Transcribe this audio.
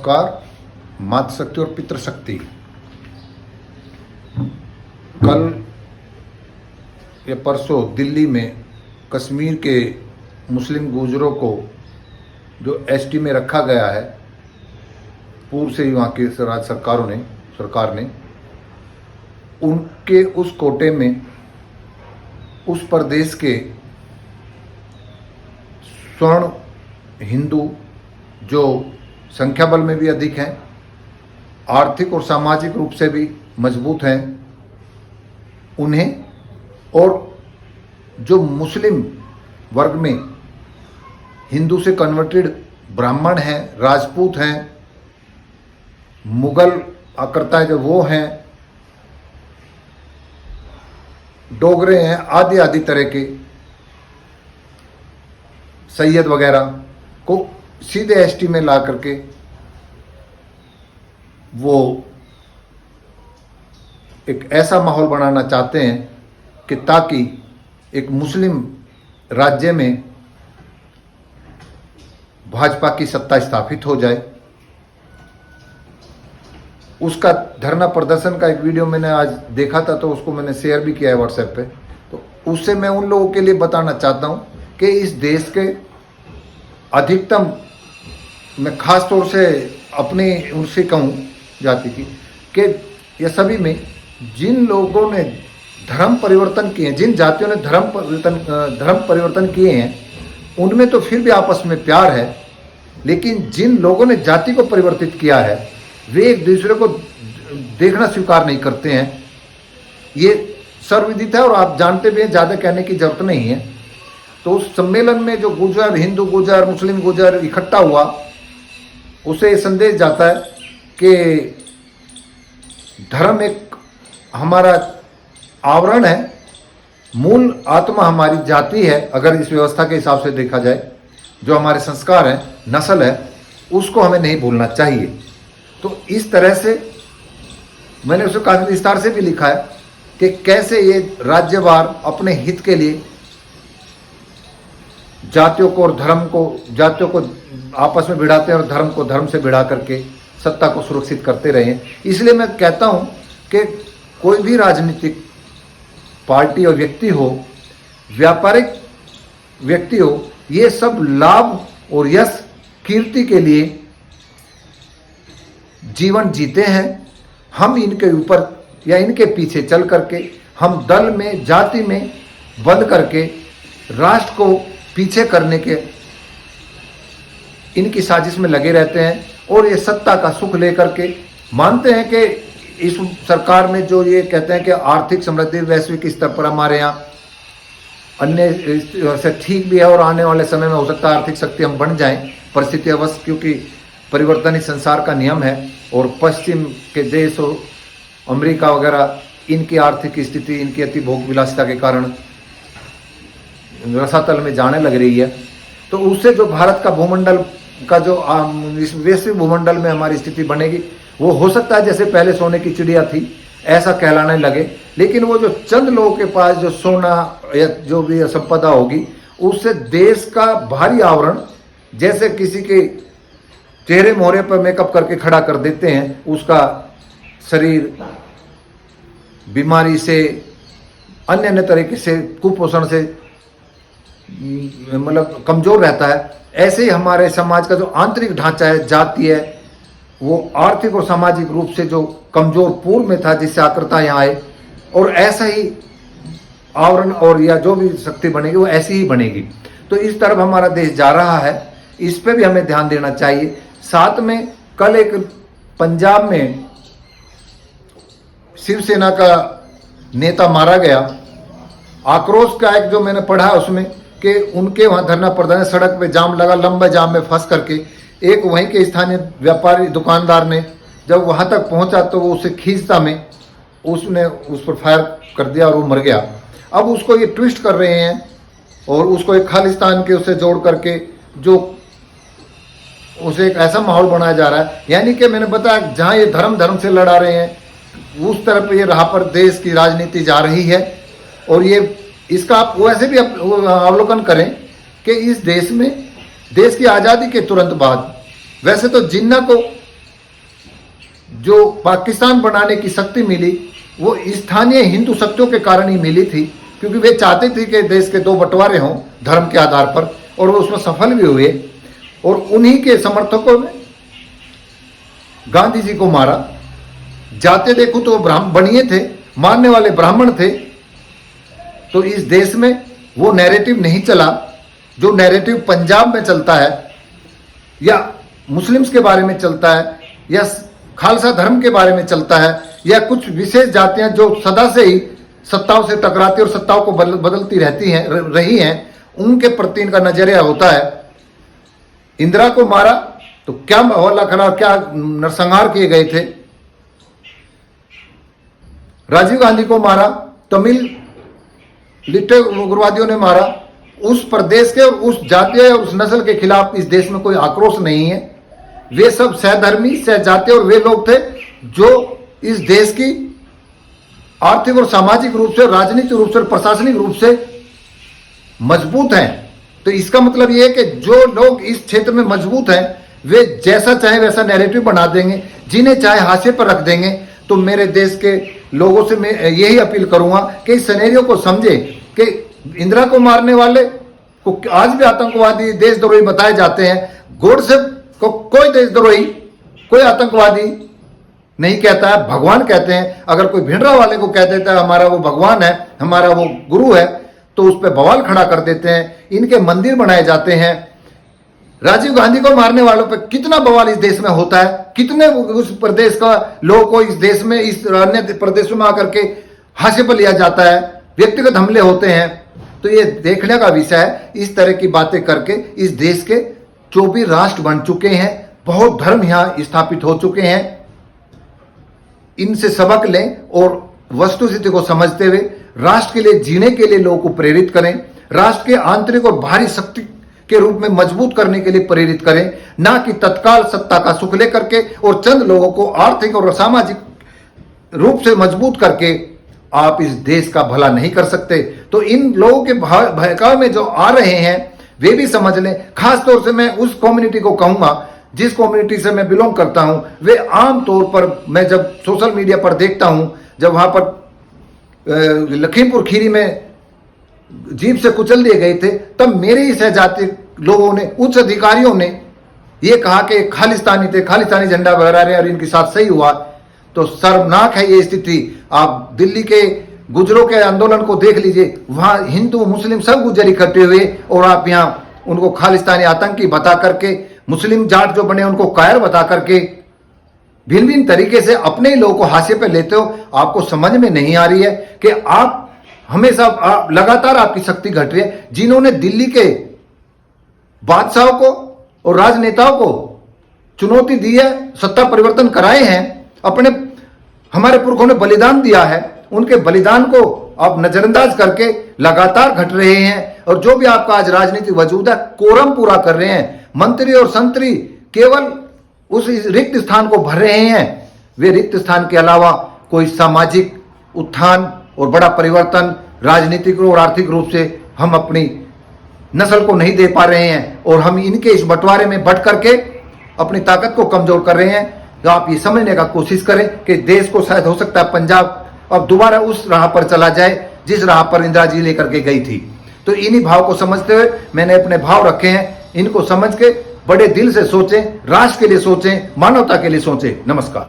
नमस्कार। मातृशक्ति और पितृशक्ति, कल या परसों दिल्ली में कश्मीर के मुस्लिम गुजरों को जो एसटी में रखा गया है, पूर्व से ही वहाँ की राज्य सरकार ने उनके उस कोटे में उस प्रदेश के स्वर्ण हिंदू जो संख्या बल में भी अधिक हैं, आर्थिक और सामाजिक रूप से भी मजबूत हैं, उन्हें और जो मुस्लिम वर्ग में हिंदू से कन्वर्टेड ब्राह्मण हैं, राजपूत हैं, मुगल आकृताएं जो वो हैं, डोगरे हैं, आदि आदि तरह के सैयद वगैरह को सीधे एसटी में ला करके वो एक ऐसा माहौल बनाना चाहते हैं कि ताकि एक मुस्लिम राज्य में भाजपा की सत्ता स्थापित हो जाए। उसका धरना प्रदर्शन का एक वीडियो मैंने आज देखा था, तो उसको मैंने शेयर भी किया है व्हाट्सएप पे। तो उससे मैं उन लोगों के लिए बताना चाहता हूं कि इस देश के अधिकतम, मैं खास तौर से अपने उनसे कहूँ जाति की, कि ये सभी में जिन लोगों ने धर्म परिवर्तन किए हैं, जिन जातियों ने धर्म परिवर्तन किए हैं, उनमें तो फिर भी आपस में प्यार है, लेकिन जिन लोगों ने जाति को परिवर्तित किया है वे एक दूसरे को देखना स्वीकार नहीं करते हैं। ये सर्वविदित है और आप जानते भी हैं, ज़्यादा कहने की जरूरत नहीं है। तो उस सम्मेलन में जो गुजर, हिंदू गुजर, मुस्लिम गुजर इकट्ठा हुआ, उसे संदेश जाता है कि धर्म एक हमारा आवरण है, मूल आत्मा हमारी जाति है। अगर इस व्यवस्था के हिसाब से देखा जाए, जो हमारे संस्कार हैं, नस्ल है, उसको हमें नहीं भूलना चाहिए। तो इस तरह से मैंने उसे काफी विस्तार से भी लिखा है कि कैसे ये राज्यवार अपने हित के लिए जातियों को आपस में भिड़ाते हैं और धर्म को धर्म से भिड़ा करके सत्ता को सुरक्षित करते रहे हैं। इसलिए मैं कहता हूं कि कोई भी राजनीतिक पार्टी और व्यक्ति हो, व्यापारिक व्यक्ति हो, ये सब लाभ और यश कीर्ति के लिए जीवन जीते हैं। हम इनके ऊपर या इनके पीछे चल करके, हम दल में, जाति में बंद करके राष्ट्र को पीछे करने के इनकी साजिश में लगे रहते हैं। और ये सत्ता का सुख लेकर के मानते हैं कि इस सरकार में जो ये कहते हैं कि आर्थिक समृद्धि वैश्विक स्तर पर हमारे यहाँ अन्य से ठीक भी है, और आने वाले समय में हो सकता है आर्थिक शक्ति हम बन जाएं, परिस्थिति अवश्य, क्योंकि परिवर्तन ही संसार का नियम है। और पश्चिम के देश और अमेरिका वगैरह, इनकी आर्थिक स्थिति, इनकी अति भोग विलासिता के कारण रसातल में जाने लग रही है। तो उससे जो भारत का भूमंडल का जो वैश्विक भूमंडल में हमारी स्थिति बनेगी, वो हो सकता है जैसे पहले सोने की चिड़िया थी ऐसा कहलाने लगे। लेकिन वो जो चंद लोगों के पास जो सोना या जो भी संपदा होगी, उससे देश का भारी आवरण, जैसे किसी के चेहरे मोहरे पर मेकअप करके खड़ा कर देते हैं, उसका शरीर बीमारी से, अन्य अन्य तरीके से, कुपोषण से मतलब कमजोर रहता है। ऐसे ही हमारे समाज का जो आंतरिक ढांचा है, जाति है, वो आर्थिक और सामाजिक रूप से जो कमजोर पूर्व में था, जिससे आकृता यहाँ आए, और ऐसा ही आवरण और या जो भी शक्ति बनेगी वो ऐसी ही बनेगी। तो इस तरफ हमारा देश जा रहा है, इस पे भी हमें ध्यान देना चाहिए। साथ में कल एक पंजाब में शिवसेना का नेता मारा गया। आक्रोश का एक जो मैंने पढ़ा उसमें कि उनके वहां धरना प्रदर्शन, सड़क पे जाम लगा, लंबे जाम में फंस करके एक वहीं के स्थानीय व्यापारी दुकानदार ने जब वहां तक पहुंचा तो वो उसे खींचता में उसने उस पर फायर कर दिया और वो मर गया। अब उसको ये ट्विस्ट कर रहे हैं और उसको एक खालिस्तान के उससे जोड़ करके जो उसे एक ऐसा माहौल बनाया जा रहा है, यानी कि मैंने बताया जहां ये धर्म से लड़ा रहे हैं उस तरफ ये राह पर देश की राजनीति जा रही है। और ये इसका आप वैसे भी अवलोकन करें कि इस देश में, देश की आज़ादी के तुरंत बाद वैसे तो जिन्ना को जो पाकिस्तान बनाने की शक्ति मिली वो स्थानीय हिंदू शक्तियों के कारण ही मिली थी, क्योंकि वे चाहते थे कि देश के दो बंटवारे हों धर्म के आधार पर, और वो उसमें सफल भी हुए। और उन्हीं के समर्थकों ने गांधी जी को मारा। जाते देखो तो बनिए थे, मारने वाले ब्राह्मण थे। तो इस देश में वो नैरेटिव नहीं चला जो नैरेटिव पंजाब में चलता है, या मुस्लिम्स के बारे में चलता है, या खालसा धर्म के बारे में चलता है, या कुछ विशेष जातियां जो सदा से ही सत्ताओं से टकराती और सत्ताओं को बदलती रही हैं, उनके प्रति इनका नजरिया होता है। इंदिरा को मारा तो क्या हवाला खड़ा, क्या नरसंहार किए गए थे। राजीव गांधी को मारा, तमिल लिट्टे उग्रवादियों ने मारा। उस प्रदेश के और उस जातीय और उस नस्ल के खिलाफ इस देश में कोई आक्रोश नहीं है। वे सब सहधर्मी, सहजातीय और वे लोग थे जो इस देश की आर्थिक और सामाजिक रूप से, राजनीतिक रूप से और प्रशासनिक रूप से मजबूत हैं। तो इसका मतलब यह है कि जो लोग इस क्षेत्र में मजबूत हैं वे जैसा चाहे वैसा नैरेटिव बना देंगे, जिन्हें चाहे हाशिए पर रख देंगे। तो मेरे देश के लोगों से मैं यही अपील करूंगा कि इस सिनेरियो को समझे कि इंदिरा को मारने वाले को आज भी आतंकवादी, देशद्रोही बताए जाते हैं। गोडसे को कोई देशद्रोही, कोई आतंकवादी नहीं कहता है, भगवान कहते हैं। अगर कोई भिंडरा वाले को कह देता है हमारा वो भगवान है, हमारा वो गुरु है, तो उस पर बवाल खड़ा कर देते हैं, इनके मंदिर बनाए जाते हैं। राजीव गांधी को मारने वालों पर कितना बवाल इस देश में होता है, कितने उस प्रदेश का लोगों को इस देश में, इस अन्य प्रदेशों में आकर के हाशिए पर लिया जाता है, व्यक्तिगत हमले होते हैं। तो ये देखने का विषय है। इस तरह की बातें करके इस देश के 24 राष्ट्र बन चुके हैं, बहुत धर्म यहां स्थापित हो चुके हैं। इनसे सबक लें और वस्तुस्थिति को समझते हुए राष्ट्र के लिए जीने के लिए लोगों को प्रेरित करें, राष्ट्र के आंतरिक और बाहरी शक्ति के रूप में मजबूत करने के लिए प्रेरित करें, ना कि तत्काल सत्ता का सुख लेकर के और चंद लोगों को आर्थिक और सामाजिक रूप से मजबूत करके आप इस देश का भला नहीं कर सकते। तो इन लोगों के बहकाव में जो आ रहे हैं वे भी समझ लें। खासतौर से मैं उस कम्युनिटी को कहूंगा जिस कम्युनिटी से मैं बिलोंग करता हूं। वे आम तौर पर, मैं जब सोशल मीडिया पर देखता हूं, जब वहां पर लखीमपुर खीरी में जीप से कुचल दिए गए थे, तब मेरे ही सहजाती लोगों ने, उच्च अधिकारियों ने ये कहा कि खालिस्तानी थे, खालिस्तानी झंडा फहरा रहे और इनके साथ सही हुआ। तो शर्मनाक है ये स्थिति। आप दिल्ली के गुजरों के आंदोलन को देख लीजिए, वहां हिंदू मुस्लिम सब गुजर इकट्ठे हुए और आप यहाँ उनको खालिस्तानी आतंकी बता करके, मुस्लिम जाट जो बने उनको कायर बता करके भिन्न भिन्न तरीके से अपने ही लोगों को हाशिए पे लेते हो। आपको समझ में नहीं आ रही है कि आप हमेशा लगातार आपकी शक्ति घट रही है। जिन्होंने दिल्ली के बादशाहों को और राजनेताओं को चुनौती दी है, सत्ता परिवर्तन कराए हैं, अपने हमारे पुरखों ने बलिदान दिया है, उनके बलिदान को आप नजरअंदाज करके लगातार घट रहे हैं। और जो भी आपका आज राजनीतिक वजूद है, कोरम पूरा कर रहे हैं। मंत्री और संतरी केवल उस रिक्त स्थान को भर रहे हैं। वे रिक्त स्थान के अलावा कोई सामाजिक उत्थान और बड़ा परिवर्तन राजनीतिक और आर्थिक रूप से हम अपनी नस्ल को नहीं दे पा रहे हैं, और हम इनके इस बंटवारे में बट करके अपनी ताकत को कमजोर कर रहे हैं। तो आप ये समझने का कोशिश करें कि देश को शायद हो सकता है पंजाब अब दोबारा उस राह पर चला जाए जिस राह पर इंदिरा जी लेकर के गई थी। तो इन्हीं भाव को समझते हुए मैंने अपने भाव रखे हैं। इनको समझ के बड़े दिल से सोचें, राष्ट्र के लिए सोचें, मानवता के लिए सोचें। नमस्कार।